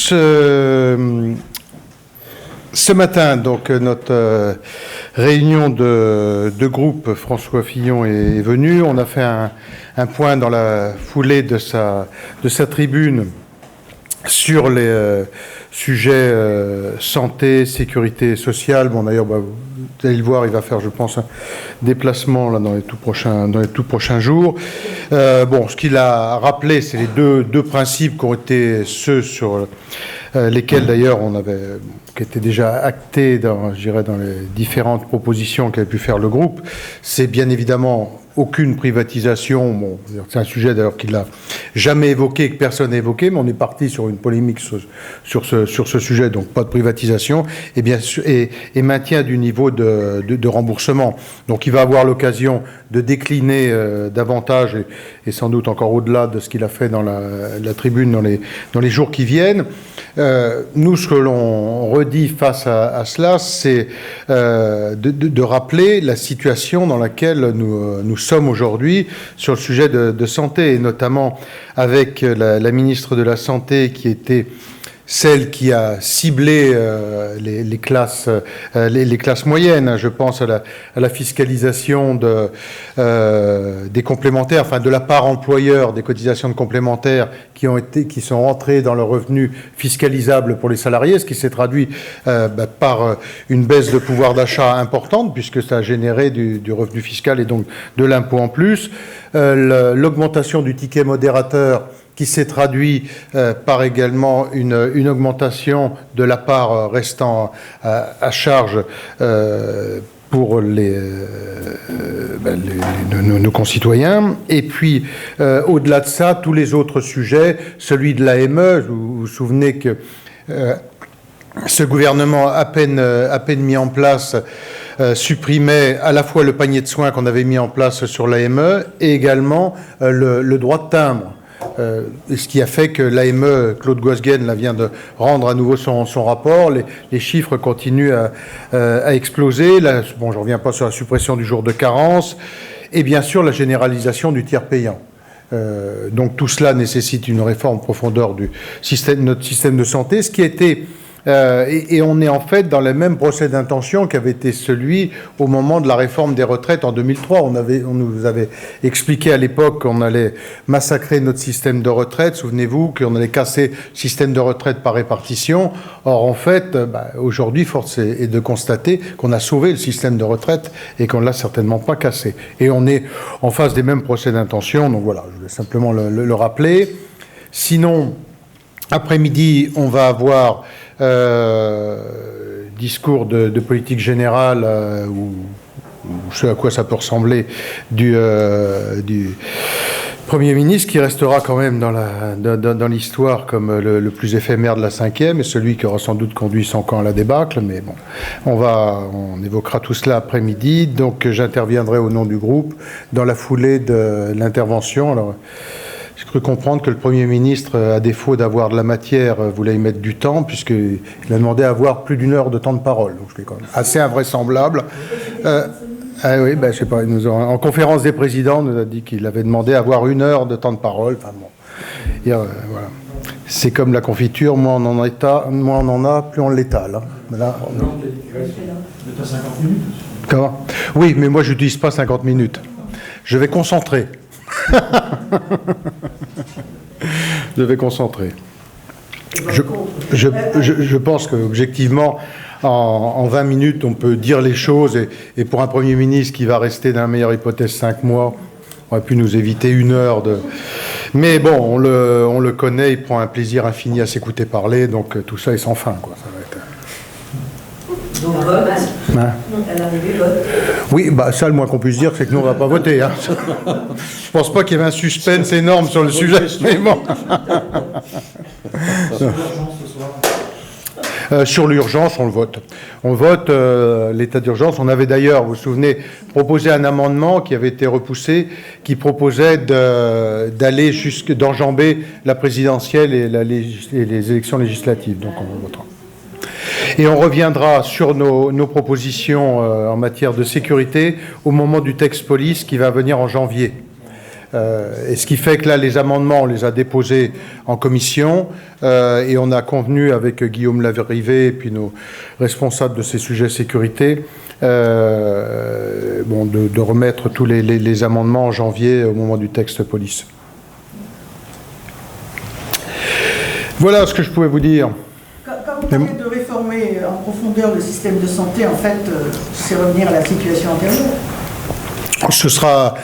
Ce matin, donc, notre réunion de groupe, François Fillon est venu. On a fait un point dans la foulée de sa tribune sur les sujets santé, sécurité sociale. Bon, d'ailleurs, vous allez le voir, il va faire, je pense, un déplacement là, dans les tout prochains jours. Ce qu'il a rappelé, c'est les deux principes qui ont été ceux sur lesquels, d'ailleurs, qui étaient déjà actés dans les différentes propositions qu'avait pu faire le groupe. C'est bien évidemment aucune privatisation. Bon, c'est un sujet d'ailleurs qu'il n'a jamais évoqué, que personne n'a évoqué, mais on est parti sur une polémique sur ce sujet, donc pas de privatisation, et bien sûr, et maintien du niveau de remboursement. Donc il va avoir l'occasion de décliner davantage, et sans doute encore au-delà de ce qu'il a fait dans la tribune dans les jours qui viennent. Nous, ce que l'on redit face à cela, c'est de rappeler la situation dans laquelle nous sommes aujourd'hui sur le sujet de santé, et notamment avec la ministre de la Santé qui était celle qui a ciblé les classes moyennes. Je pense à la fiscalisation des complémentaires, enfin de la part employeur des cotisations de complémentaires qui sont rentrées dans le revenu fiscalisable pour les salariés, ce qui s'est traduit par une baisse de pouvoir d'achat importante, puisque ça a généré du revenu fiscal et donc de l'impôt en plus. L'augmentation du ticket modérateur qui s'est traduit par également une augmentation de la part restant à charge pour nos concitoyens. Et puis, au-delà de ça, tous les autres sujets, celui de l'AME, vous vous souvenez que ce gouvernement, à peine mis en place, supprimait à la fois le panier de soins qu'on avait mis en place sur l'AME et également le droit de timbre. Ce qui a fait que l'AME, Claude Goisguen, vient de rendre à nouveau son rapport. Les chiffres continuent à exploser. Là, je ne reviens pas sur la suppression du jour de carence et bien sûr la généralisation du tiers payant. Donc tout cela nécessite une réforme en profondeur de notre système de santé, ce qui a été... et on est en fait dans le même procès d'intention qu'avait été celui au moment de la réforme des retraites en 2003. On nous avait expliqué à l'époque qu'on allait massacrer notre système de retraite. Souvenez-vous qu'on allait casser le système de retraite par répartition. Or, en fait, aujourd'hui, force est de constater qu'on a sauvé le système de retraite et qu'on ne l'a certainement pas cassé. Et on est en face des mêmes procès d'intention. Donc voilà, je voulais simplement le rappeler. Sinon, après-midi, on va avoir discours de politique générale ou ce à quoi ça peut ressembler du Premier ministre, qui restera quand même dans l'histoire comme le plus éphémère de la cinquième et celui qui aura sans doute conduit son camp à la débâcle. Mais bon, on évoquera tout cela après-midi. Donc j'interviendrai au nom du groupe dans la foulée de l'intervention. Alors, j'ai cru comprendre que le Premier ministre, à défaut d'avoir de la matière, voulait y mettre du temps, puisqu'il a demandé à avoir plus d'1 heure de temps de parole. Donc, c'est quand même assez invraisemblable. Oui, je sais pas, en conférence des présidents, nous a dit qu'il avait demandé à avoir 1 heure de temps de parole. Enfin bon, voilà. C'est comme la confiture, moins on en a, plus on l'étale. Hein. Là, t'as 50 minutes. Comment ? Oui, mais moi, je n'utilise pas 50 minutes. Je vais concentrer. Je vais concentrer. Je pense qu'objectivement, en 20 minutes, on peut dire les choses. Et pour un Premier ministre qui va rester, dans la meilleure hypothèse, 5 mois, on aurait pu nous éviter 1 heure de... Mais bon, on le connaît, il prend un plaisir infini à s'écouter parler. Donc tout ça est sans fin, quoi. Ça va être... Donc vote. Hein? À l'arrivée, vote. Oui, ça, le moins qu'on puisse dire, c'est que nous, on ne va pas voter. Hein. Je ne pense pas qu'il y avait un suspense énorme sur le sujet. Mais bon. Sur l'urgence, on le vote. On vote l'état d'urgence. On avait d'ailleurs, vous vous souvenez, proposé un amendement qui avait été repoussé, qui proposait d'enjamber la présidentielle et les élections législatives. Donc on votera. Et on reviendra sur nos propositions en matière de sécurité au moment du texte police qui va venir en janvier. Et ce qui fait que là, les amendements, on les a déposés en commission et on a convenu avec Guillaume Lavrivé et puis nos responsables de ces sujets sécurité de remettre tous les amendements en janvier au moment du texte police. Voilà ce que je pouvais vous dire. Quand vous parlez de réformer en profondeur le système de santé, en fait, c'est revenir à la situation antérieure. Ce sera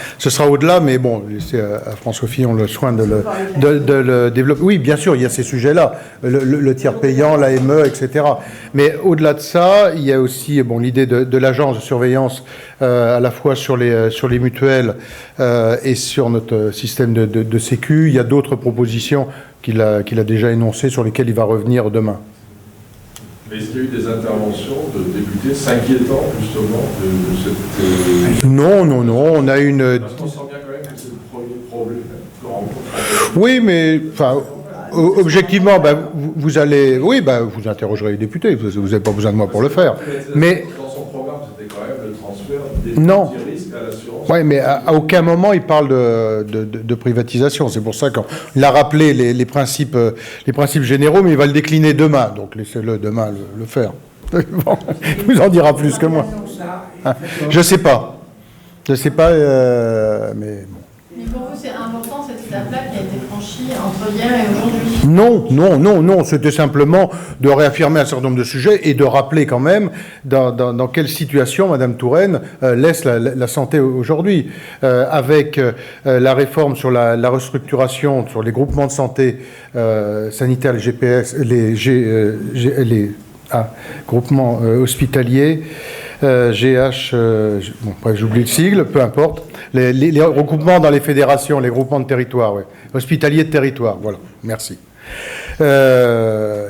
au-delà, mais bon, c'est à François Fillon le soin de le développer. Oui, bien sûr, il y a ces sujets-là, le tiers payant, l'AME, etc. Mais au-delà de ça, il y a aussi l'idée de l'agence de surveillance à la fois sur les mutuelles et sur notre système de sécu. Il y a d'autres propositions qu'il a déjà énoncées sur lesquelles il va revenir demain. Mais est-ce qu'il y a eu des interventions de députés s'inquiétant justement de cette... Non, on a une... On sent bien quand même que c'est le premier problème qu'on rencontre. Oui, mais objectivement, vous allez... Oui, vous interrogerez les députés, vous n'avez pas besoin de moi pour le faire. Mais... Dans son programme, c'était quand même le transfert des petits risques à l'assurance. Oui, mais à aucun moment il parle de privatisation. C'est pour ça qu'il a rappelé les principes généraux, mais il va le décliner demain. Donc laissez-le demain le faire. Bon, il vous en dira plus que moi. Je ne sais pas. Mais bon. Mais pour vous, c'est important cette étape-là qui a été franchie entre hier et aujourd'hui? Non. C'était simplement de réaffirmer un certain nombre de sujets et de rappeler quand même dans quelle situation Mme Touraine laisse la santé aujourd'hui. Avec la réforme sur la restructuration, sur les groupements de santé sanitaires, les GPS, les groupements hospitaliers, GH, j'oublie le sigle, peu importe. Les regroupements dans les fédérations, les groupements de territoire, hospitaliers de territoire, voilà, merci.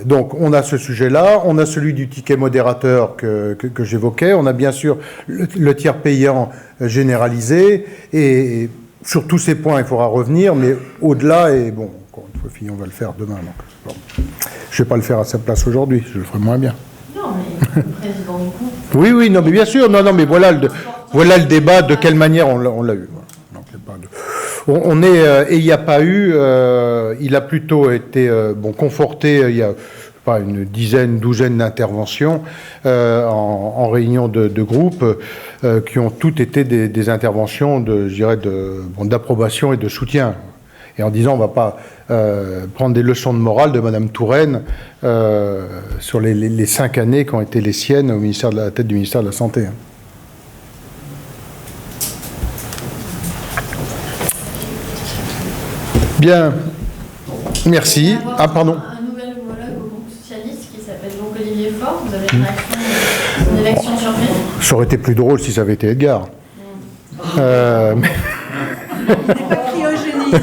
Donc, on a ce sujet-là, on a celui du ticket modérateur que j'évoquais, on a bien sûr le tiers payant généralisé, et sur tous ces points, il faudra revenir, mais au-delà, et bon, encore une fois, Fillon va le faire demain, donc bon. Je ne vais pas le faire à sa place aujourd'hui, je le ferai moins bien. Non, mais le président du coup... Oui, non, mais bien sûr, non, mais voilà le débat, de quelle manière on l'a eu. Et il n'y a pas eu, il a plutôt été conforté, il y a une douzaine d'interventions en réunion de groupe qui ont toutes été des interventions d'approbation et de soutien. Et en disant on ne va pas prendre des leçons de morale de Mme Touraine sur les 5 années qui ont été les siennes à la tête du ministère de la Santé. Bien, merci. Ah, pardon. Un nouvel homologue au groupe socialiste qui s'appelle donc Olivier Faure. Vous avez une élection surprise? Ça aurait été plus drôle si ça avait été Edgar. On n'est pas cryogénisé.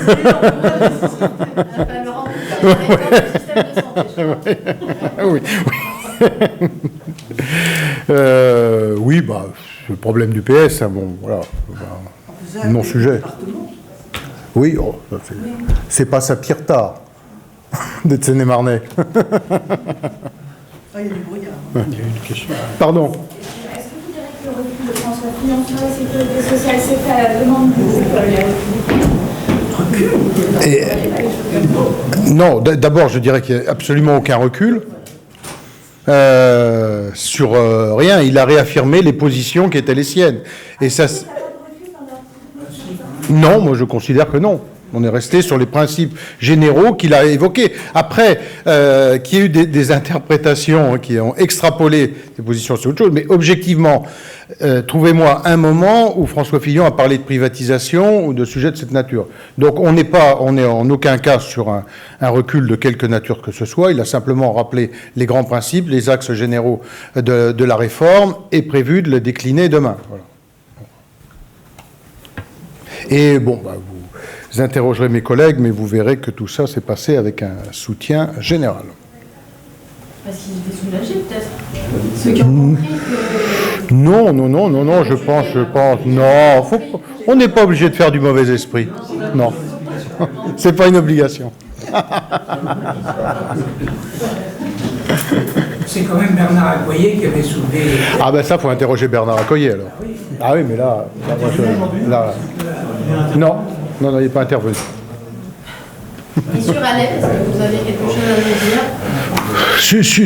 Oui, c'est le problème du PS, voilà, non-sujet. Oui, c'est pas sa pire tare d'être Seine-et-Marnais. Il y a du brouillard. Il y a une question. Pardon. Est-ce que vous direz que le recul de François Fillon sur la sécurité sociale s'est fait à la demande du groupe? Non, d'abord, je dirais qu'il n'y a absolument aucun recul. Sur rien, il a réaffirmé les positions qui étaient les siennes. Et ça. Non, moi je considère que non. On est resté sur les principes généraux qu'il a évoqués. Après, qu'il y ait eu des interprétations qui ont extrapolé ces positions, c'est autre chose. Mais objectivement, trouvez-moi un moment où François Fillon a parlé de privatisation ou de sujets de cette nature. Donc on n'est en aucun cas sur un recul de quelque nature que ce soit. Il a simplement rappelé les grands principes, les axes généraux de la réforme et prévu de le décliner demain. Voilà. Et vous interrogerez mes collègues, mais vous verrez que tout ça s'est passé avec un soutien général. Parce qu'ils étaient soulagés, peut-être. Ceux qui ont compris que... Non, je pense. Non, on n'est pas obligé de faire du mauvais esprit. Non. C'est pas une obligation. C'est quand même Bernard Accoyer qui avait soulevé... Ah ben ça, faut interroger Bernard Accoyer, alors. Ah oui, mais là non. non, il n'est pas intervenu. Et sur Alep, est-ce que vous avez quelque chose à nous dire?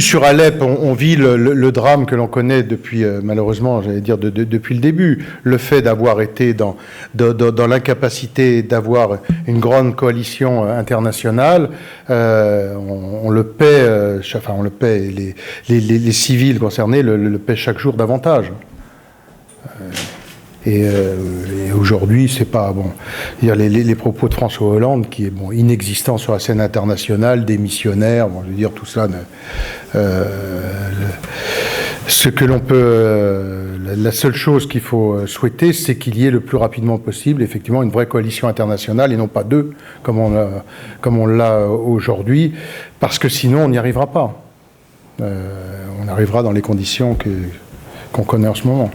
Sur Alep, on vit le drame que l'on connaît depuis, malheureusement, j'allais dire, depuis le début. Le fait d'avoir été dans l'incapacité d'avoir une grande coalition internationale, on le paie, enfin on le paie, les civils concernés le paient chaque jour davantage. Et aujourd'hui, c'est pas bon. Les propos de François Hollande, qui est bon, inexistant sur la scène internationale, démissionnaire. Bon, je veux dire, tout ça. Ce que l'on peut, la seule chose qu'il faut souhaiter, c'est qu'il y ait le plus rapidement possible, effectivement, une vraie coalition internationale et non pas deux, comme on l'a aujourd'hui, parce que sinon, on n'y arrivera pas. On arrivera dans les conditions qu'on connaît en ce moment.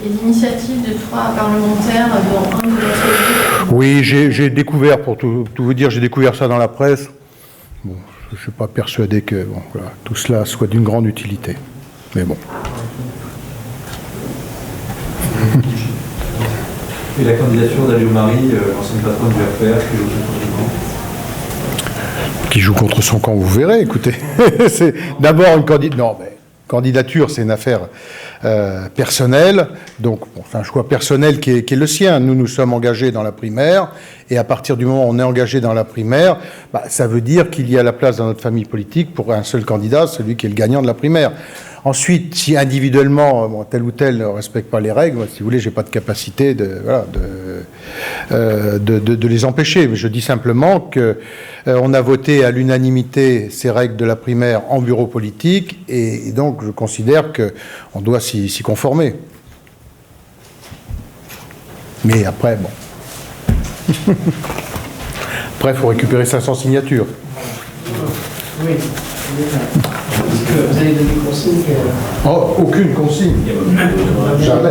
Et l'initiative de 3 parlementaires dans un de votre groupe? Oui, j'ai découvert, pour tout vous dire, j'ai découvert ça dans la presse. Bon, je ne suis pas persuadé que bon, voilà, tout cela soit d'une grande utilité. Mais bon. Et la candidature d'Alio Marie, l'ancienne patronne du RPR, qui joue contre son camp, vous verrez, écoutez. C'est d'abord une candidature. Non, mais candidature, c'est une affaire personnelle, donc bon, c'est un choix personnel qui est le sien. Nous sommes engagés dans la primaire, et à partir du moment où on est engagé dans la primaire, ça veut dire qu'il y a la place dans notre famille politique pour un seul candidat, celui qui est le gagnant de la primaire. Ensuite, si individuellement, bon, tel ou tel ne respecte pas les règles, moi, si vous voulez, j'ai pas de capacité de les empêcher. Mais je dis simplement que on a voté à l'unanimité ces règles de la primaire en bureau politique, et donc je considère que on doit s'y conformer. Mais après, bon. Après, il faut récupérer 500 signatures. Oui. Est-ce que vous avez donné consigne Oh, aucune consigne. Jamais.